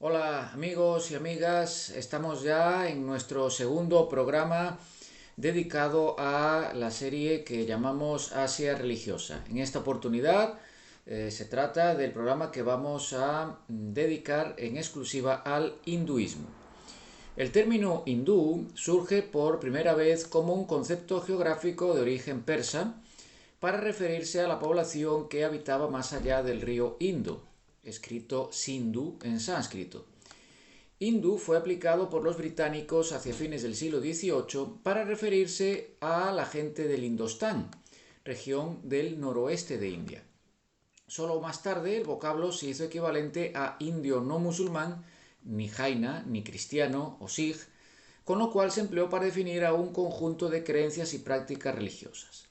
Hola amigos y amigas, estamos ya en nuestro segundo programa dedicado a la serie que llamamos Asia Religiosa. En esta oportunidad se trata del programa que vamos a dedicar en exclusiva al hinduismo. El término hindú surge por primera vez como un concepto geográfico de origen persa para referirse a la población que habitaba más allá del río Indo, escrito Sindhu en sánscrito. Hindú fue aplicado por los británicos hacia fines del siglo XVIII para referirse a la gente del Indostán, región del noroeste de India. Solo más tarde el vocablo se hizo equivalente a indio no musulmán, ni jaina, ni cristiano o sikh, con lo cual se empleó para definir a un conjunto de creencias y prácticas religiosas.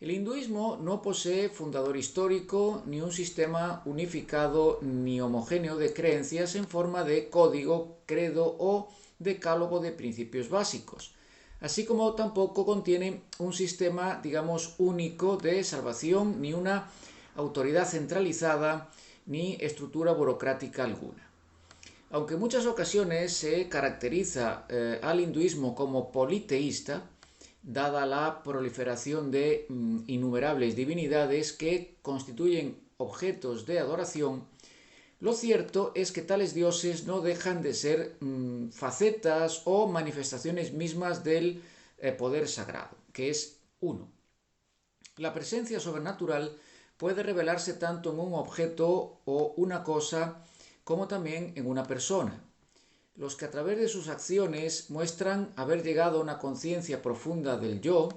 El hinduismo no posee fundador histórico ni un sistema unificado ni homogéneo de creencias en forma de código, credo o decálogo de principios básicos, así como tampoco contiene un sistema, digamos, único de salvación ni una autoridad centralizada ni estructura burocrática alguna. Aunque en muchas ocasiones se caracteriza al hinduismo como politeísta, dada la proliferación de innumerables divinidades que constituyen objetos de adoración, lo cierto es que tales dioses no dejan de ser facetas o manifestaciones mismas del poder sagrado, que es uno. La presencia sobrenatural puede revelarse tanto en un objeto o una cosa como también en una persona. Los que a través de sus acciones muestran haber llegado a una conciencia profunda del yo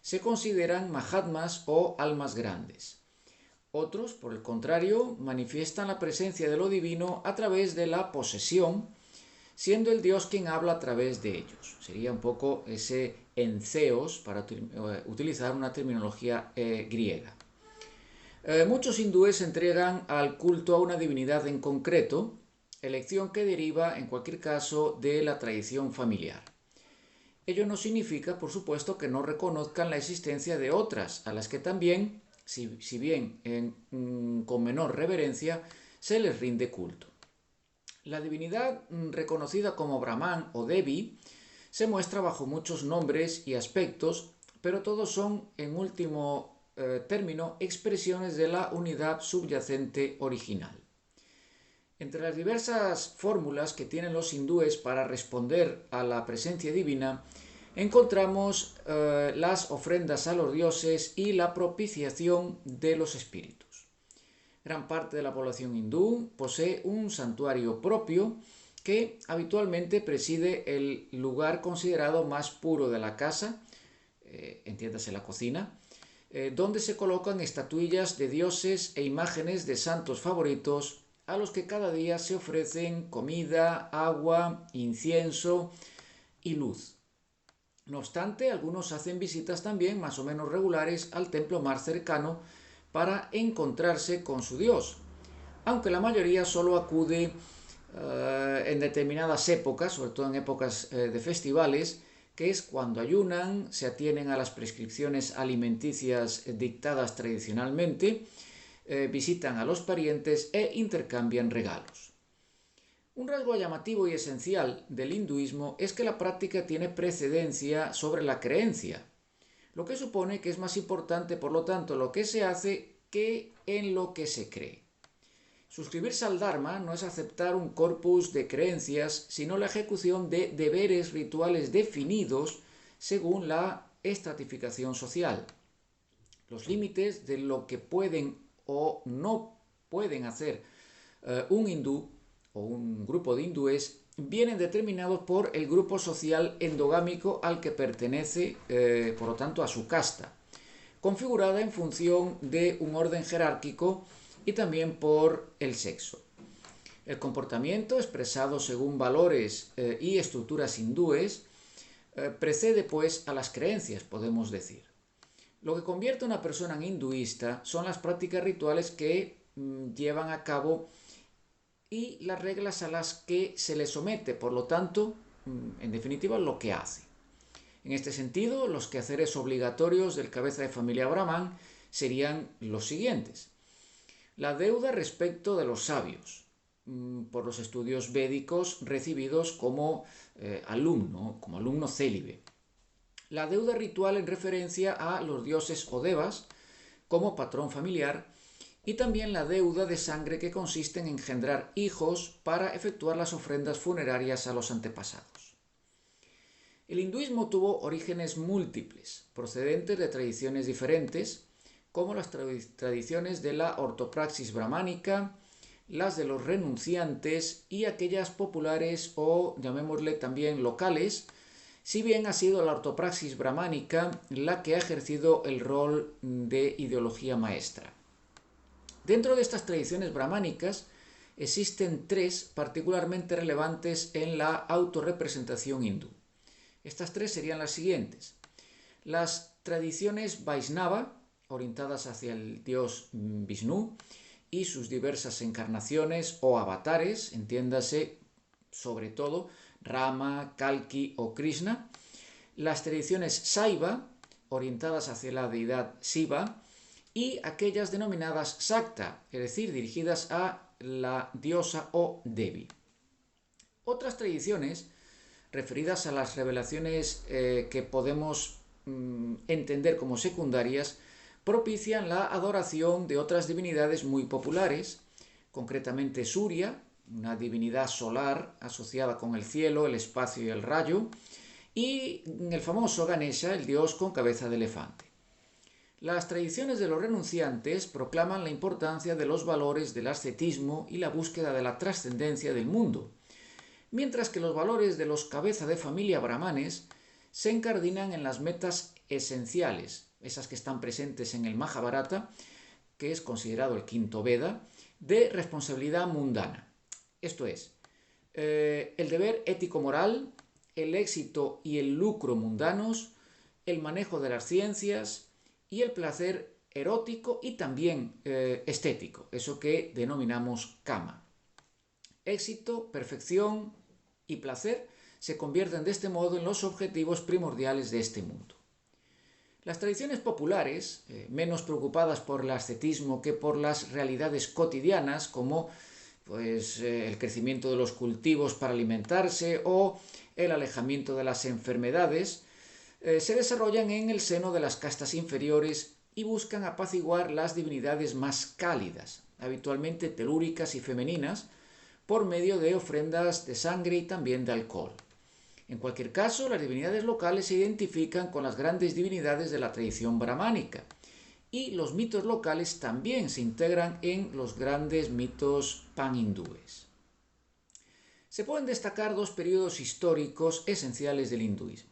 se consideran mahatmas o almas grandes. Otros, por el contrario, manifiestan la presencia de lo divino a través de la posesión, siendo el Dios quien habla a través de ellos. Sería un poco ese enceos, para utilizar una terminología griega. Muchos hindúes entregan al culto a una divinidad en concreto, elección que deriva, en cualquier caso, de la tradición familiar. Ello no significa, por supuesto, que no reconozcan la existencia de otras, a las que también, si bien con menor reverencia, se les rinde culto. La divinidad reconocida como Brahman o Devi se muestra bajo muchos nombres y aspectos, pero todos son, en último término, expresiones de la unidad subyacente original. Entre las diversas fórmulas que tienen los hindúes para responder a la presencia divina, encontramos las ofrendas a los dioses y la propiciación de los espíritus. Gran parte de la población hindú posee un santuario propio que habitualmente preside el lugar considerado más puro de la casa, entiéndase la cocina, donde se colocan estatuillas de dioses e imágenes de santos favoritos a los que cada día se ofrecen comida, agua, incienso y luz. No obstante, algunos hacen visitas también más o menos regulares al templo más cercano para encontrarse con su Dios, aunque la mayoría solo acude en determinadas épocas, sobre todo en épocas de festivales, que es cuando ayunan, se atienen a las prescripciones alimenticias dictadas tradicionalmente, visitan a los parientes e intercambian regalos. Un rasgo llamativo y esencial del hinduismo es que la práctica tiene precedencia sobre la creencia, lo que supone que es más importante, por lo tanto, lo que se hace que en lo que se cree. Suscribirse al Dharma no es aceptar un corpus de creencias, sino la ejecución de deberes rituales definidos según la estratificación social. Los límites de lo que pueden o no pueden hacer un hindú o un grupo de hindúes vienen determinados por el grupo social endogámico al que pertenece, por lo tanto, a su casta, configurada en función de un orden jerárquico y también por el sexo. El comportamiento, expresado según valores y estructuras hindúes, precede pues a las creencias, podemos decir. Lo que convierte a una persona en hinduista son las prácticas rituales que llevan a cabo y las reglas a las que se le somete, por lo tanto, en definitiva, lo que hace. En este sentido, los quehaceres obligatorios del cabeza de familia Brahman serían los siguientes. La deuda respecto de los sabios, por los estudios védicos recibidos como alumno célibe. La deuda ritual en referencia a los dioses o devas como patrón familiar, y también la deuda de sangre que consiste en engendrar hijos para efectuar las ofrendas funerarias a los antepasados. El hinduismo tuvo orígenes múltiples, procedentes de tradiciones diferentes, como las tradiciones de la ortopraxis brahmánica, las de los renunciantes y aquellas populares o, llamémosle también, locales, si bien ha sido la ortopraxis brahmánica la que ha ejercido el rol de ideología maestra. Dentro de estas tradiciones brahmánicas existen tres particularmente relevantes en la autorrepresentación hindú. Estas tres serían las siguientes: las tradiciones Vaisnava, orientadas hacia el dios Vishnu y sus diversas encarnaciones o avatares, entiéndase sobre todo Rama, Kalki o Krishna; las tradiciones Saiva, orientadas hacia la deidad Shiva; y aquellas denominadas Shakta, es decir, dirigidas a la diosa o Devi. Otras tradiciones referidas a las revelaciones que podemos entender como secundarias propician la adoración de otras divinidades muy populares, concretamente Surya, una divinidad solar asociada con el cielo, el espacio y el rayo, y el famoso Ganesha, el dios con cabeza de elefante. Las tradiciones de los renunciantes proclaman la importancia de los valores del ascetismo y la búsqueda de la trascendencia del mundo, mientras que los valores de los cabeza de familia brahmanes se encardinan en las metas esenciales, esas que están presentes en el Mahabharata, que es considerado el quinto Veda, de responsabilidad mundana. Esto es, el deber ético-moral, el éxito y el lucro mundanos, el manejo de las ciencias y el placer erótico y también estético, eso que denominamos kama. Éxito, perfección y placer se convierten de este modo en los objetivos primordiales de este mundo. Las tradiciones populares, menos preocupadas por el ascetismo que por las realidades cotidianas, como el crecimiento de los cultivos para alimentarse o el alejamiento de las enfermedades, se desarrollan en el seno de las castas inferiores y buscan apaciguar las divinidades más cálidas, habitualmente telúricas y femeninas, por medio de ofrendas de sangre y también de alcohol. En cualquier caso, las divinidades locales se identifican con las grandes divinidades de la tradición brahmánica, y los mitos locales también se integran en los grandes mitos pan-hindúes. Se pueden destacar dos periodos históricos esenciales del hinduismo.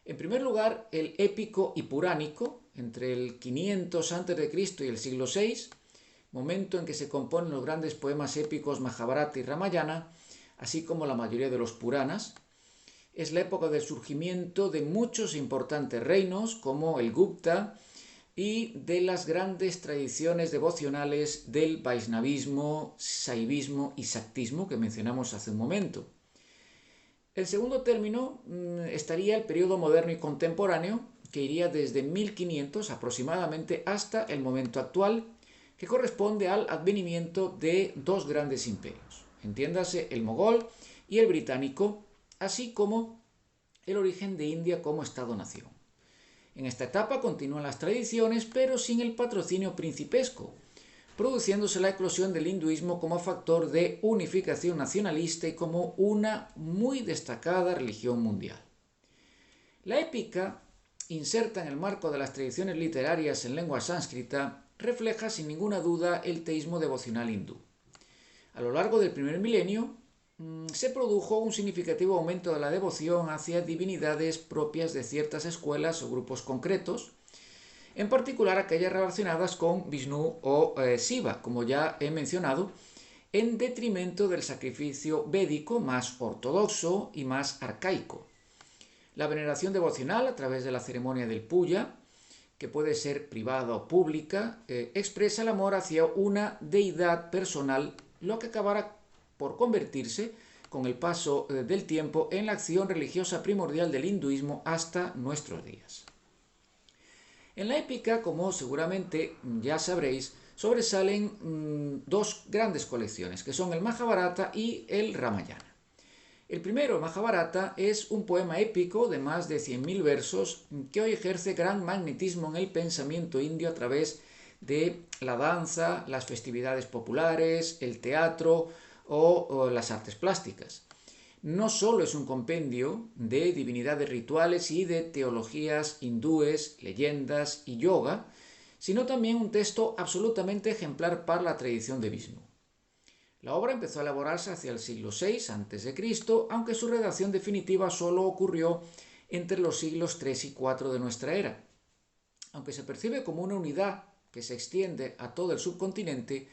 En primer lugar, el épico y puránico, entre el 500 a.C. y el siglo VI, momento en que se componen los grandes poemas épicos Mahabharata y Ramayana, así como la mayoría de los Puranas. Es la época del surgimiento de muchos importantes reinos, como el Gupta, y de las grandes tradiciones devocionales del Vaishnavismo, Saivismo y Shaktismo que mencionamos hace un momento. El segundo término estaría el periodo moderno y contemporáneo, que iría desde 1500 aproximadamente hasta el momento actual, que corresponde al advenimiento de dos grandes imperios, entiéndase el mogol y el británico, así como el origen de India como Estado-nación. En esta etapa continúan las tradiciones, pero sin el patrocinio principesco, produciéndose la eclosión del hinduismo como factor de unificación nacionalista y como una muy destacada religión mundial. La épica, inserta en el marco de las tradiciones literarias en lengua sánscrita, refleja sin ninguna duda el teísmo devocional hindú. A lo largo del primer milenio se produjo un significativo aumento de la devoción hacia divinidades propias de ciertas escuelas o grupos concretos, en particular aquellas relacionadas con Vishnu o Shiva, como ya he mencionado, en detrimento del sacrificio védico más ortodoxo y más arcaico. La veneración devocional a través de la ceremonia del puja, que puede ser privada o pública, expresa el amor hacia una deidad personal, lo que acabará por convertirse con el paso del tiempo en la acción religiosa primordial del hinduismo hasta nuestros días. En la épica, como seguramente ya sabréis, sobresalen dos grandes colecciones, que son el Mahabharata y el Ramayana. El primero, Mahabharata, es un poema épico de más de 100.000 versos que hoy ejerce gran magnetismo en el pensamiento indio a través de la danza, las festividades populares, el teatro o las artes plásticas. No solo es un compendio de divinidades rituales y de teologías hindúes, leyendas y yoga, sino también un texto absolutamente ejemplar para la tradición de Vishnu. La obra empezó a elaborarse hacia el siglo VI a.C., aunque su redacción definitiva solo ocurrió entre los siglos III y IV de nuestra era. Aunque se percibe como una unidad que se extiende a todo el subcontinente,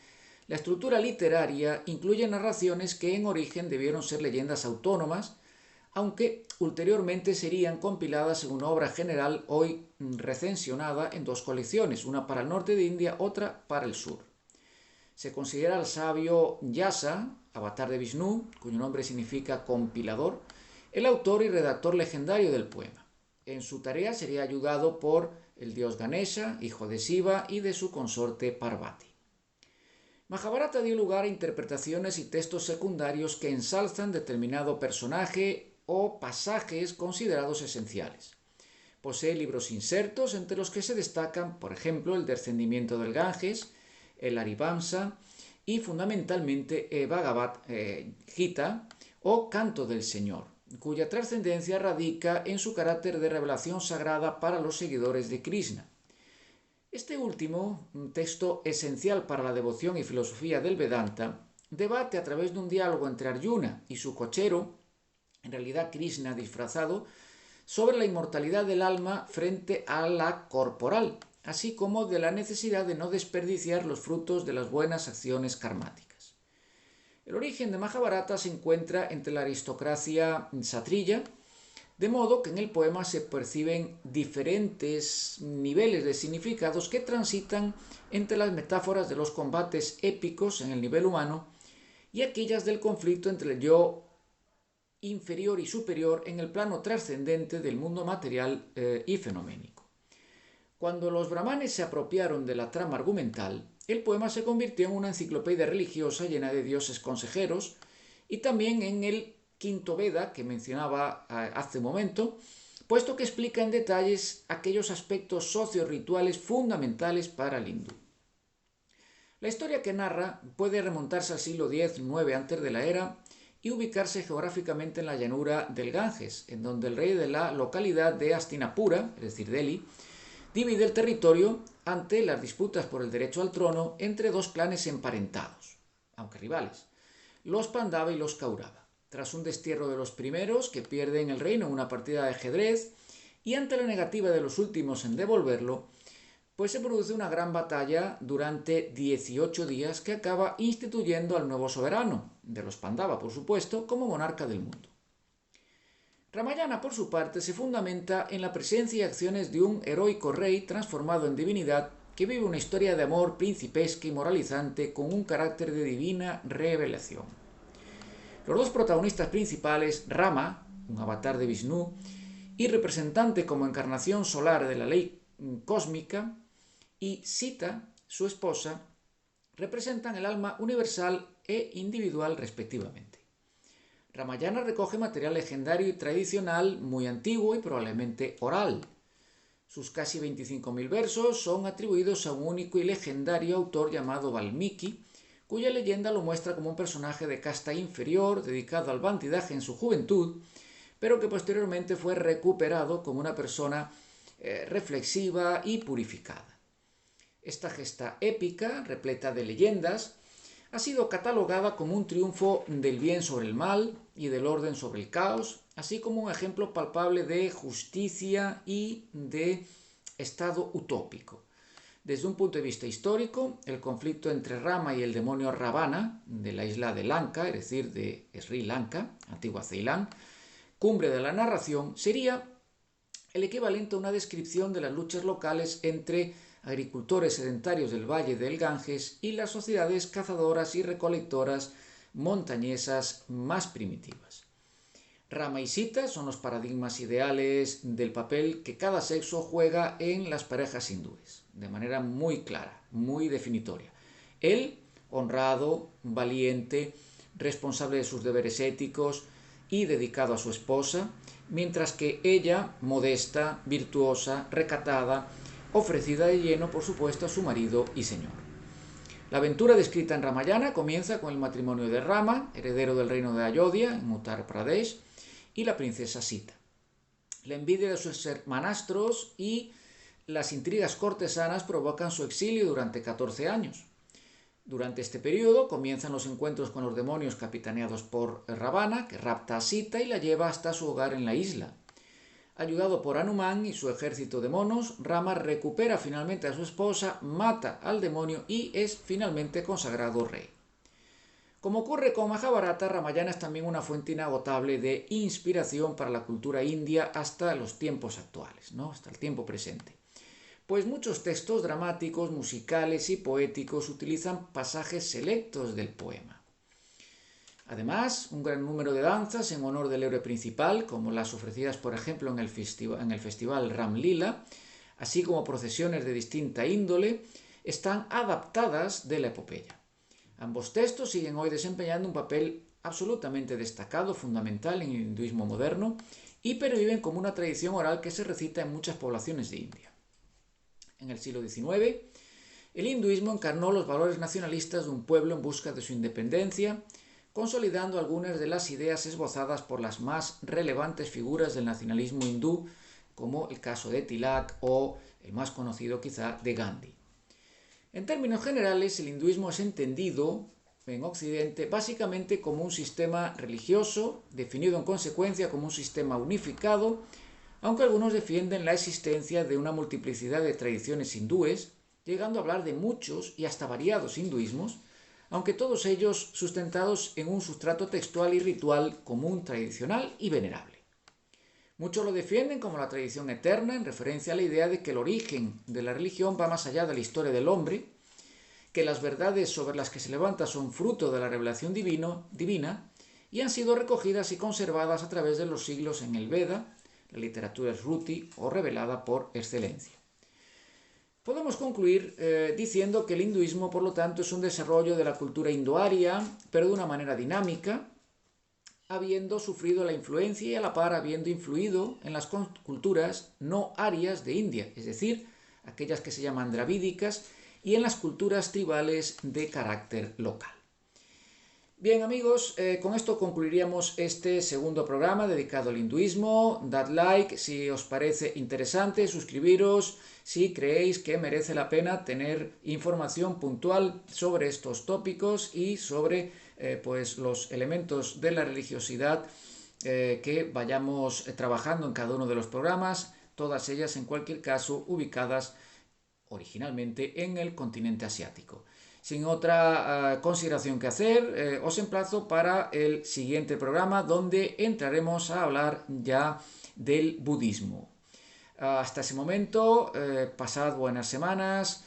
la estructura literaria incluye narraciones que en origen debieron ser leyendas autónomas, aunque ulteriormente serían compiladas en una obra general hoy recensionada en dos colecciones, una para el norte de India, otra para el sur. Se considera al sabio Vyasa, avatar de Vishnu, cuyo nombre significa compilador, el autor y redactor legendario del poema. En su tarea sería ayudado por el dios Ganesha, hijo de Shiva, y de su consorte Parvati. Mahabharata dio lugar a interpretaciones y textos secundarios que ensalzan determinado personaje o pasajes considerados esenciales. Posee libros insertos entre los que se destacan, por ejemplo, el descendimiento del Ganges, el Harivamsa y fundamentalmente Bhagavad Gita o Canto del Señor, cuya trascendencia radica en su carácter de revelación sagrada para los seguidores de Krishna. Este último, un texto esencial para la devoción y filosofía del Vedanta, debate a través de un diálogo entre Arjuna y su cochero, en realidad Krishna disfrazado, sobre la inmortalidad del alma frente a la corporal, así como de la necesidad de no desperdiciar los frutos de las buenas acciones karmáticas. El origen de Mahabharata se encuentra entre la aristocracia satriya, de modo que en el poema se perciben diferentes niveles de significados que transitan entre las metáforas de los combates épicos en el nivel humano y aquellas del conflicto entre el yo inferior y superior en el plano trascendente del mundo material y fenoménico. Cuando los brahmanes se apropiaron de la trama argumental, el poema se convirtió en una enciclopedia religiosa llena de dioses consejeros y también en el quinto Veda que mencionaba hace un momento, puesto que explica en detalles aquellos aspectos socio-rituales fundamentales para el hindú. La historia que narra puede remontarse al siglo X-IX antes de la era y ubicarse geográficamente en la llanura del Ganges, en donde el rey de la localidad de Hastinapura, es decir, Delhi, divide el territorio ante las disputas por el derecho al trono entre dos clanes emparentados, aunque rivales, los Pandava y los Kaurava. Tras un destierro de los primeros, que pierden el reino en una partida de ajedrez, y ante la negativa de los últimos en devolverlo, pues se produce una gran batalla durante 18 días que acaba instituyendo al nuevo soberano, de los Pandava por supuesto, como monarca del mundo. Ramayana, por su parte, se fundamenta en la presencia y acciones de un heroico rey transformado en divinidad que vive una historia de amor principesca y moralizante con un carácter de divina revelación. Los dos protagonistas principales, Rama, un avatar de Vishnu, y representante como encarnación solar de la ley cósmica, y Sita, su esposa, representan el alma universal e individual respectivamente. Ramayana recoge material legendario y tradicional muy antiguo y probablemente oral. Sus casi 25.000 versos son atribuidos a un único y legendario autor llamado Valmiki, cuya leyenda lo muestra como un personaje de casta inferior dedicado al bandidaje en su juventud, pero que posteriormente fue recuperado como una persona reflexiva y purificada. Esta gesta épica, repleta de leyendas, ha sido catalogada como un triunfo del bien sobre el mal y del orden sobre el caos, así como un ejemplo palpable de justicia y de estado utópico. Desde un punto de vista histórico, el conflicto entre Rama y el demonio Ravana, de la isla de Lanka, es decir, de Sri Lanka, antigua Ceilán, cumbre de la narración, sería el equivalente a una descripción de las luchas locales entre agricultores sedentarios del valle del Ganges y las sociedades cazadoras y recolectoras montañesas más primitivas. Rama y Sita son los paradigmas ideales del papel que cada sexo juega en las parejas hindúes, de manera muy clara, muy definitoria. Él, honrado, valiente, responsable de sus deberes éticos y dedicado a su esposa, mientras que ella, modesta, virtuosa, recatada, ofrecida de lleno, por supuesto, a su marido y señor. La aventura descrita en Ramayana comienza con el matrimonio de Rama, heredero del reino de Ayodhya, en Uttar Pradesh, y la princesa Sita. La envidia de sus hermanastros y las intrigas cortesanas provocan su exilio durante 14 años. Durante este periodo comienzan los encuentros con los demonios capitaneados por Ravana, que rapta a Sita y la lleva hasta su hogar en la isla. Ayudado por Hanuman y su ejército de monos, Rama recupera finalmente a su esposa, mata al demonio y es finalmente consagrado rey. Como ocurre con Mahabharata, Ramayana es también una fuente inagotable de inspiración para la cultura india hasta los tiempos actuales, ¿no? Hasta el tiempo presente. Pues muchos textos dramáticos, musicales y poéticos utilizan pasajes selectos del poema. Además, un gran número de danzas en honor del héroe principal, como las ofrecidas por ejemplo en el festival Ram Lila, así como procesiones de distinta índole, están adaptadas de la epopeya. Ambos textos siguen hoy desempeñando un papel absolutamente destacado, fundamental en el hinduismo moderno, y perviven como una tradición oral que se recita en muchas poblaciones de India. En el siglo XIX, el hinduismo encarnó los valores nacionalistas de un pueblo en busca de su independencia, consolidando algunas de las ideas esbozadas por las más relevantes figuras del nacionalismo hindú, como el caso de Tilak o el más conocido quizá de Gandhi. En términos generales, el hinduismo es entendido en Occidente básicamente como un sistema religioso, definido en consecuencia como un sistema unificado, aunque algunos defienden la existencia de una multiplicidad de tradiciones hindúes, llegando a hablar de muchos y hasta variados hinduismos, aunque todos ellos sustentados en un sustrato textual y ritual común, tradicional y venerable. Muchos lo defienden como la tradición eterna, en referencia a la idea de que el origen de la religión va más allá de la historia del hombre, que las verdades sobre las que se levanta son fruto de la revelación divina y han sido recogidas y conservadas a través de los siglos en el Veda, la literatura Shruti o revelada por excelencia. Podemos concluir diciendo que el hinduismo, por lo tanto, es un desarrollo de la cultura indoaria, pero de una manera dinámica, habiendo sufrido la influencia y a la par habiendo influido en las culturas no arias de India, es decir, aquellas que se llaman dravídicas, y en las culturas tribales de carácter local. Bien amigos, con esto concluiríamos este segundo programa dedicado al hinduismo. Dad like si os parece interesante, suscribiros si creéis que merece la pena tener información puntual sobre estos tópicos y sobre pues los elementos de la religiosidad que vayamos trabajando en cada uno de los programas, todas ellas en cualquier caso ubicadas originalmente en el continente asiático. Sin otra consideración que hacer, os emplazo para el siguiente programa donde entraremos a hablar ya del budismo. Hasta ese momento, pasad buenas semanas,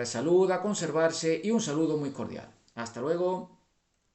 salud, a conservarse y un saludo muy cordial. Hasta luego.